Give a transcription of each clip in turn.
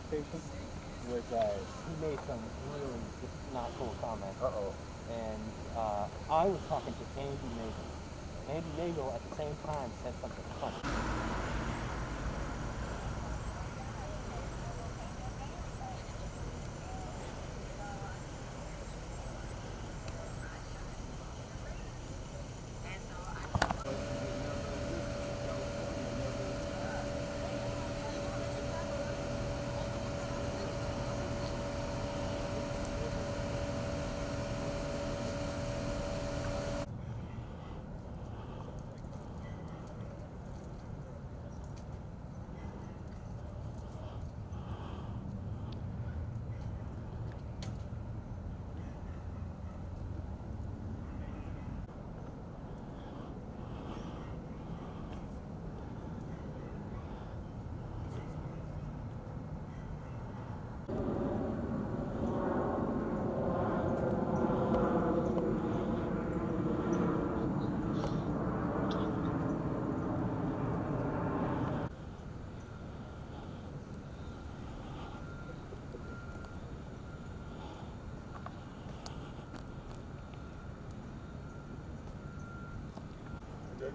station was he made some really just not cool comments. And I was talking to Andy Nagel. Andy Nagel at the same time said something funny.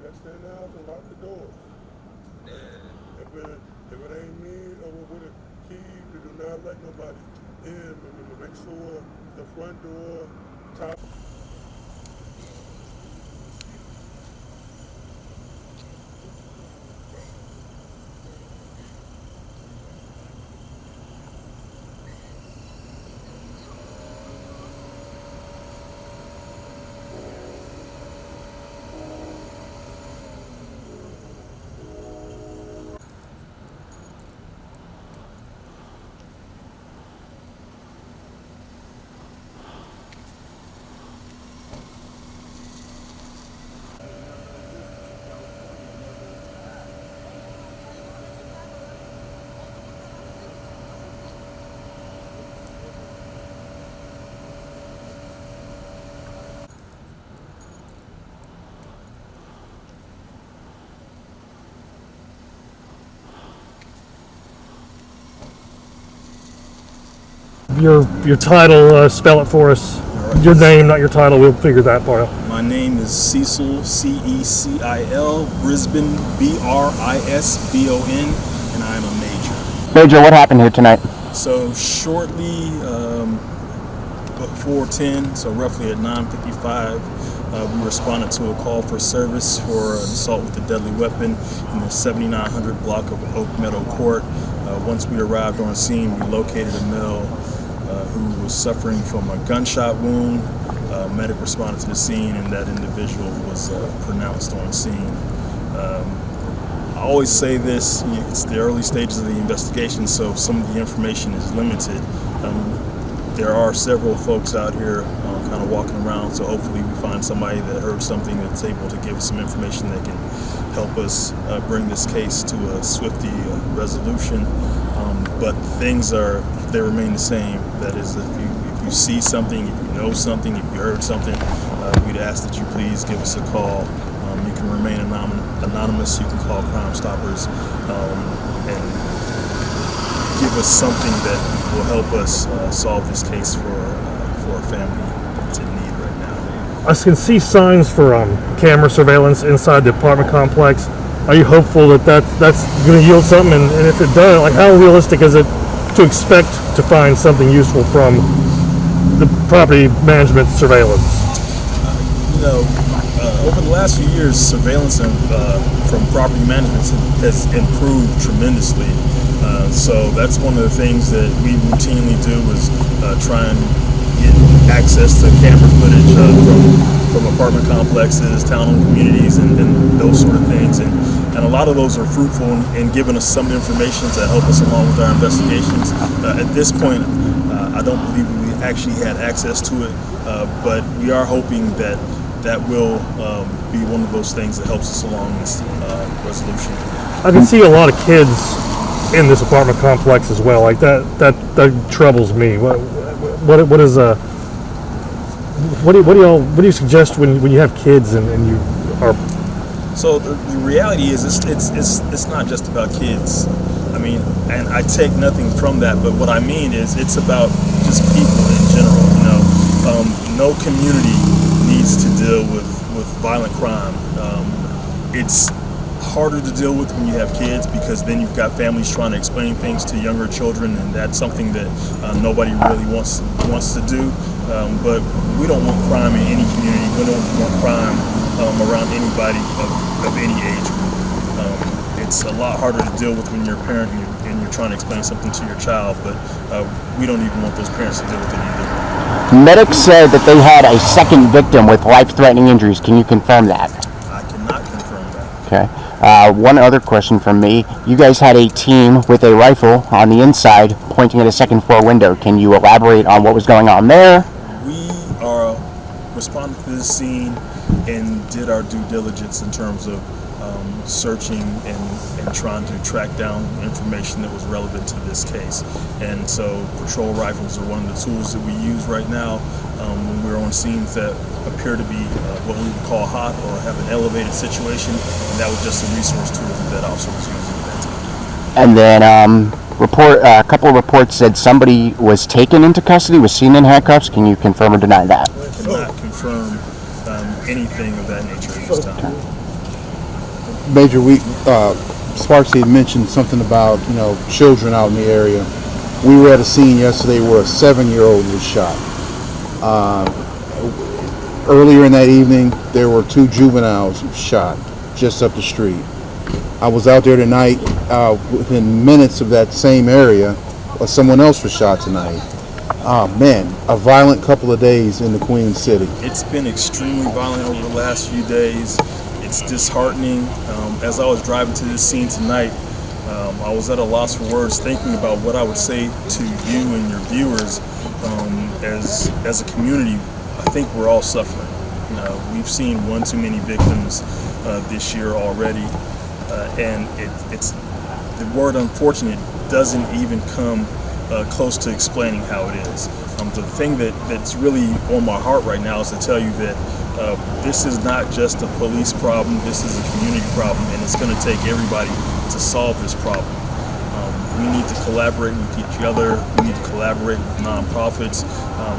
Let's stay in the house and lock the doors. If it ain't me or with a key, we do not let nobody in. We make sure the front door, top. Your title, spell it for us. Right. Your name, not your title. We'll figure that part out. My name is Cecil, C-E-C-I-L, Brisbon, B-R-I-S-B-O-N, and I am a major. Major, what happened here tonight? So shortly before 10, so roughly at 9:55, we responded to a call for service for an assault with a deadly weapon in the 7900 block of Oak Meadow Court. Once we arrived on scene, we located a male who was suffering from a gunshot wound. Medic responded to the scene, and that individual was pronounced on scene. I always say this, it's the early stages of the investigation, so some of the information is limited. There are several folks out here kind of walking around, so hopefully we find somebody that heard something that's able to give us some information that can help us bring this case to a swift resolution. But things they remain the same. That is, if you see something, if you know something, if you heard something, we'd ask that you please give us a call. You can remain anonymous. You can call Crime Stoppers and give us something that will help us solve this case for a family that's in need right now. I can see signs for camera surveillance inside the apartment complex. Are you hopeful that that's going to yield something? And if it does, like, how realistic is it to expect to find something useful from the property management surveillance? Over the last few years, surveillance from property management has improved tremendously. So that's one of the things that we routinely do is try and get access to camera footage from apartment complexes, town-owned communities, and those sort of things. And a lot of those are fruitful in giving us some information to help us along with our investigations. At this point, I don't believe we actually had access to it, but we are hoping that will be one of those things that helps us along this resolution. I can see a lot of kids in this apartment complex as well. Like that troubles me. What do you suggest when you have kids and you are? So the reality is it's not just about kids. I mean, and I take nothing from that, but what I mean is it's about just people in general. You know, no community needs to deal with violent crime. It's harder to deal with when you have kids, because then you've got families trying to explain things to younger children, and that's something that nobody really wants to do. But we don't want crime in any community. We don't want crime around anybody of any age group. It's a lot harder to deal with when you're a parent and you're trying to explain something to your child, but we don't even want those parents to deal with it either. Medics said that they had a second victim with life-threatening injuries. Can you confirm that? I cannot confirm that. Okay. One other question from me. You guys had a team with a rifle on the inside pointing at a second floor window. Can you elaborate on what was going on there? We responded to this scene and did our due diligence in terms of searching and trying to track down information that was relevant to this case. And so patrol rifles are one of the tools that we use right now when we're on scenes that appear to be what we would call hot or have an elevated situation, and that was just a resource tool that officer was using at that time. And then a couple of reports said somebody was taken into custody, was seen in handcuffs. Can you confirm or deny that? I cannot confirm anything of that nature at this time. Major, Sparks had mentioned something about, children out in the area. We were at a scene yesterday where a 7-year-old was shot. Earlier in that evening, there were 2 juveniles shot just up the street. I was out there tonight. Within minutes of that same area, someone else was shot tonight. Man, a violent couple of days in the Queen City. It's been extremely violent over the last few days. It's disheartening. As I was driving to this scene tonight, I was at a loss for words thinking about what I would say to you and your viewers. As a community, I think we're all suffering. We've seen one too many victims this year already, and it's the word unfortunate doesn't even come close to explaining how it is. The thing that's really on my heart right now is to tell you that this is not just a police problem, this is a community problem, and it's going to take everybody to solve this problem. We need to collaborate with each other, we need to collaborate with nonprofits,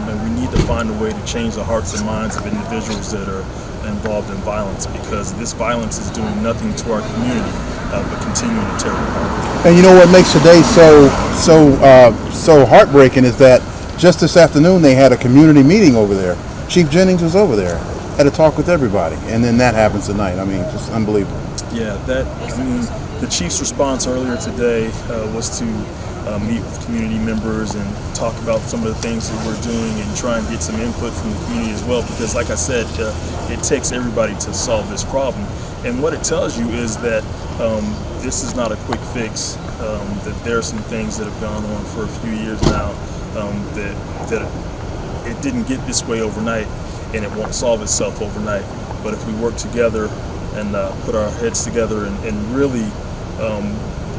and we need to find a way to change the hearts and minds of individuals that are involved in violence, because this violence is doing nothing to our community but continuing to tear it apart. And you know what makes today so heartbreaking is that just this afternoon they had a community meeting over there. Chief Jennings was over there, had a talk with everybody, and then that happens tonight. I mean, just unbelievable. Yeah, the chief's response earlier today was to meet with community members and talk about some of the things that we're doing and try and get some input from the community as well, because like I said, it takes everybody to solve this problem. And what it tells you is that this is not a quick fix, that there are some things that have gone on for a few years now, that it didn't get this way overnight, and it won't solve itself overnight. But if we work together and put our heads together and really,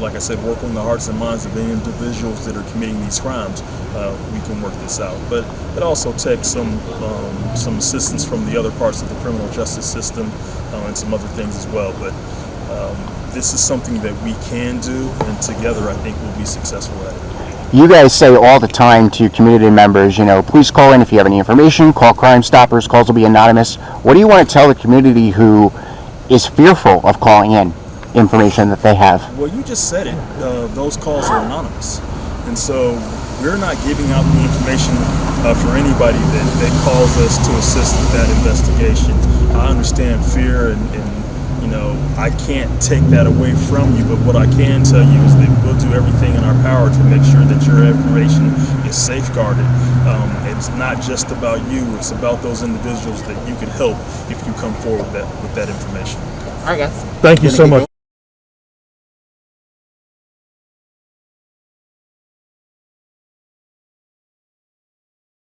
like I said, work on the hearts and minds of the individuals that are committing these crimes, we can work this out. But it also takes some assistance from the other parts of the criminal justice system and some other things as well. But this is something that we can do, and together I think we'll be successful at it. You guys say all the time to community members, please call in if you have any information, call Crime Stoppers, calls will be anonymous. What do you want to tell the community who is fearful of calling in information that they have? Well, you just said it. Those calls are anonymous. And so we're not giving out the information for anybody that calls us to assist with that investigation. I understand fear and I can't take that away from you, but what I can tell you is that we'll do everything in our power to make sure that your information is safeguarded. It's not just about you, it's about those individuals that you can help if you come forward with that information. All right, guys. Thank you so much.